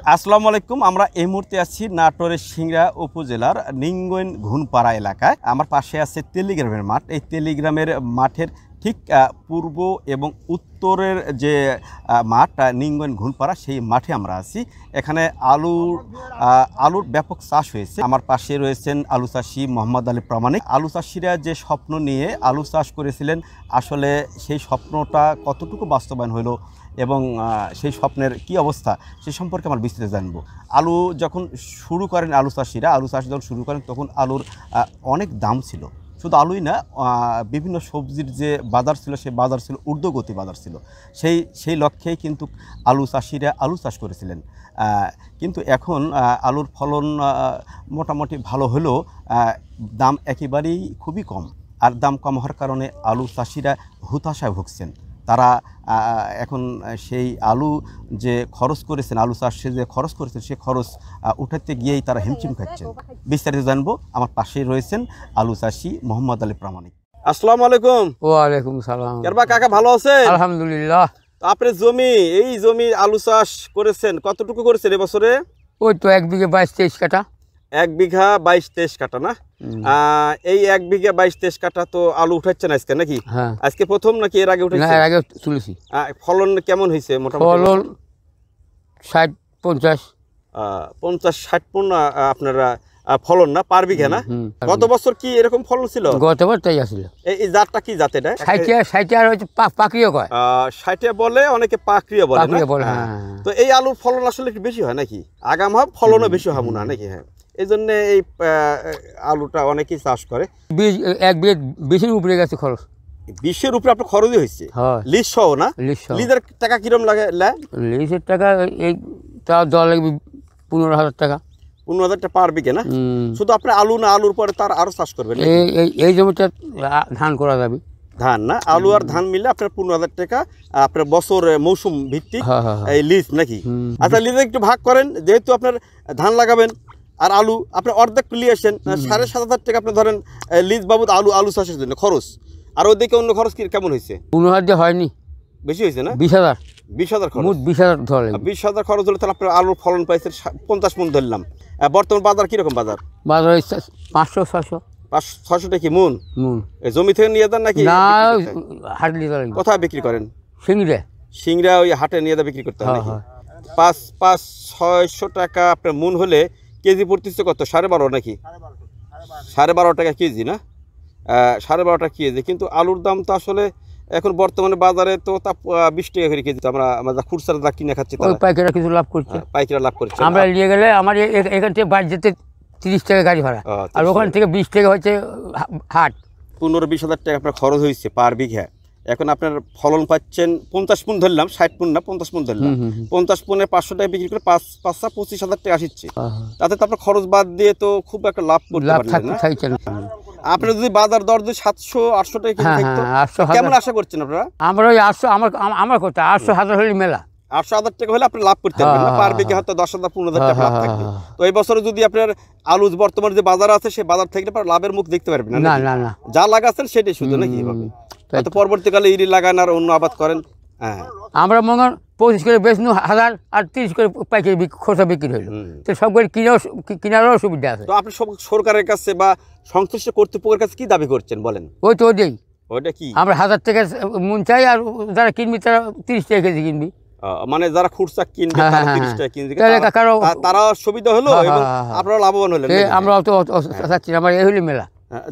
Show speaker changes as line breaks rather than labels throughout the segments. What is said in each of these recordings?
আসসালামু আলাইকুম। আমরা এই মুহূর্তে আছি নাটোরের সিংড়া উপজেলার নিঙ্গইন ঘুনপাড়া এলাকায়। আমার পাশে আছে তেলিগ্রামের মাঠ। এই তেলিগ্রামের মাঠের ঠিক পূর্ব এবং উত্তরের যে মাঠ নিঙ্গইন ঘুনপাড়া, সেই মাঠে আমরা আছি। এখানে আলুর ব্যাপক চাষ হয়েছে। আমার পাশে রয়েছেন আলু চাষি মোহাম্মদ আলী প্রামাণিক। আলু চাষিরা যে স্বপ্ন নিয়ে আলু চাষ করেছিলেন, আসলে সেই স্বপ্নটা কতটুকু বাস্তবায়ন হলো এবং সেই স্বপ্নের কি অবস্থা সে সম্পর্কে আমরা বিস্তারিত জানবো। আলু যখন শুরু করেন আলু চাষিরা, আলু চাষ যখন শুরু করেন তখন আলুর অনেক দাম ছিল। শুধু আলুই না, বিভিন্ন সবজির যে বাজার ছিল সেই বাজার ছিল ঊর্ধ্বগতি বাজার ছিল। সেই লক্ষ্যেই কিন্তু আলু চাষিরা আলু চাষ করেছিলেন। কিন্তু এখন আলুর ফলন মোটামুটি ভালো হলেও দাম একেবারেই খুবই কম। আর দাম কম হওয়ার কারণে আলু চাষিরা হতাশায় ভুগছেন। তারা এখন সেই আলু যে খরচ করেছেন, আলু চাষে যে খরচ করেছেন, সে খরচ উঠাতে গিয়েই তারা হিমশিম খাচ্ছেন। বিস্তারিত জানবো। আমার পাশেই রয়েছেন আলু চাষি মোহাম্মদ আলী প্রামাণিক। আসসালামু আলাইকুম।
ওয়ালাইকুম সালাম।
কেরবা কাকা, ভালো আছেন?
আলহামদুলিল্লাহ।
আপনার এই জমি আলু চাষ করেছেন, কতটুকু করেছেন এবছরে?
ওই তো 1 বিঘে 22-23 কাঠা।
1 বিঘা 22-23 কাঠা না? এই 1 বিঘা 22-23 কাঠা তো আলু উঠাচ্ছেন আজকে নাকি?
হ্যাঁ।
আজকে প্রথম নাকি এর আগে উঠেছেন?
না, এর আগে তুলেছি।
ফলন কেমন হয়েছে মোটামুটি?
ফলন 60-50।
50-60 পণ আপনারা ফলন না পার বিঘা না? গত বছর কি এরকম ফলন ছিল?
গতবার তাই আসছিল।
এই জাতটা কি জাত এটা?
60 আর হচ্ছে পাকড়িও কয়।
60 বলে, অনেকে পাকড়িও বলে না?
হ্যাঁ।
তো এই আলুর ফলন আসলে একটু বেশি হয় নাকি? আগাম হয়, ফলনও বেশি হয় মনে হয় নাকি? হ্যাঁ, এই জন্য এই আলুটা অনেকেই চাষ করে।
1 বিঘে 20-এর উপরে গেছে খরচ।
20-এর উপরে আপনার খরচই হয়েছে? লিজ সহ না? লিজের টাকা কিরম লাগে?
লিজের টাকা এই তাও দেওয়া লাগবে 15,000 টাকা।
15,000 টাকা পার বিঘে না? শুধু আপনি আলু না, আলুর পরে তার আরো চাষ করবেন?
এই জমিটা ধান করা যাবে।
ধান না, আলু আর ধান মিলে আপনার 15,000 টাকা আপনার বছর মৌসুম ভিত্তিক এই লিজ নাকি? আচ্ছা, লিজে একটু ভাগ করেন। যেহেতু আপনার ধান লাগাবেন আর আলু, আপনার অর্ধেক নিয়ে আসেন, 7,500 টাকা আপনি ধরেন লিজ বাবদ আলু চাষের জন্য খরচ। আর ওইদিকে অন্য খরচ কেমন হয়েছে?
15,000 দিয়ে হয়নি,
বেশি হয়েছে না?
20,000
খরচ।
20,000 ধরে।
20,000 খরচ হলে তাহলে আপনার আলুর ফলন পাইছেন 50 মণ ধরলাম। বর্তমান বাজার কিরকম? বাজার
500-600।
500-600 টাকা কি মন? জমি থেকে নিয়ে যান নাকি?
না, হাটে নিয়ে যান।
কোথায় বিক্রি করেন? সিংড়া ওই হাটে নিয়ে বিক্রি করতে হয় নাকি? 500-600 টাকা আপনার মন হলে কেজি পড়তেছে কত? 12.5 নাকি? 12.5 টাকা কেজি না? 12.5 টাকা কেজি। কিন্তু আলুর দাম তো আসলে এখন বর্তমানে বাজারে তো তা 20 টাকা করে কেজি। আমরা খুচরা কিনে খাচ্ছি,
পাইকাররা কিছু লাভ করছে।
পাইকাররা লাভ করছে।
আমরা নিয়ে গেলে আমার এখান থেকে বাড়ি যেতে 30 টাকা গাড়ি ভাড়া, আর ওখান থেকে 20 টাকা হচ্ছে হাট।
15-20,000 টাকা আপনার খরচ হয়েছে পার বিঘা। এখন আপনার ফলন পাচ্ছেন 50 মণ ধরলাম, 60 মণ না, 50 মণ ধরলাম। 50 মণে 500 টাকা বিক্রি করে 25,000 টাকা আসছে। তাতে তো আপনার খরচ বাদ দিয়ে তো খুব একটা লাভ করতে পারবেন না। আপনি যদি বাজার দর 700-800 টাকা কেমন আশা করছেন আপনারা?
আমরা ওই 800, আমার কথা 800,000 হলে মেলা।
800,000 টাকা হলে আপনি লাভ করতে পারবেন না? পার বিঘা হয়তো 10,000-15,000 টাকা লাভ থাকবে। তো এই বছরে যদি আপনার আলু বর্তমানে যে বাজার আছে সেই বাজার থেকে আপনার লাভের মুখ দেখতে পারবেন না?
না,
যা লাগাচ্ছেন সেটাই শুধু নাকি? হয়তো পরবর্তীকালে ইরি লাগান আর অন্য আবাদ করেন। হ্যাঁ,
আমরা মনে 25 করে বেচনু 1000 আর 30 করে পাইকারি খোসা বিক্রি হইলো। তো সব করে কিনারও সুবিধা আছে।
তো আপনি সরকারের কাছে বা সংশ্লিষ্ট কর্তৃপক্ষের কাছে কি দাবি করছেন বলেন?
ওই তো ওইটাই।
ওইটা কি?
আমরা 1000 টাকা মন চাই, আর যারা কিনবি তারা 30 টাকা কেজি কিনবি।
মানে যারা খুচরা কিনবে তারা 30 টাকা কিনবে, তারা সুবিধা হলো এবং আপনারা লাভবান হলেন।
আমরা তো চাচ্ছি আমার এই হইলে মেলা।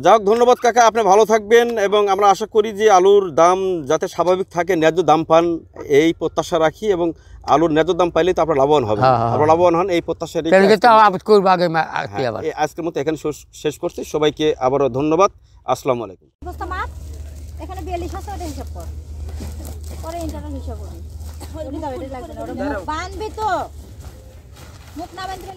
যাক, ধন্যবাদ কাকা, আপনি ভালো থাকবেন এবং আমরা আশা করি যে আলুর দাম যাতে স্বাভাবিক থাকে, ন্যায্য দাম পান এই প্রত্যাশা রাখি এবং আলুর ন্যায্য দাম পাইলে তো আপনারা লাভবান হবেন। আপনারা লাভবান হন এই প্রত্যাশা রেখে আজকের মতো এখানে শেষ করছি। সবাইকে আবারও ধন্যবাদ। আসসালামু আলাইকুম।
এখানে 42,000 হিসাব কর, পরে ইন্টারনেট হিসাব করি। বানবি তো মুখ না বানতে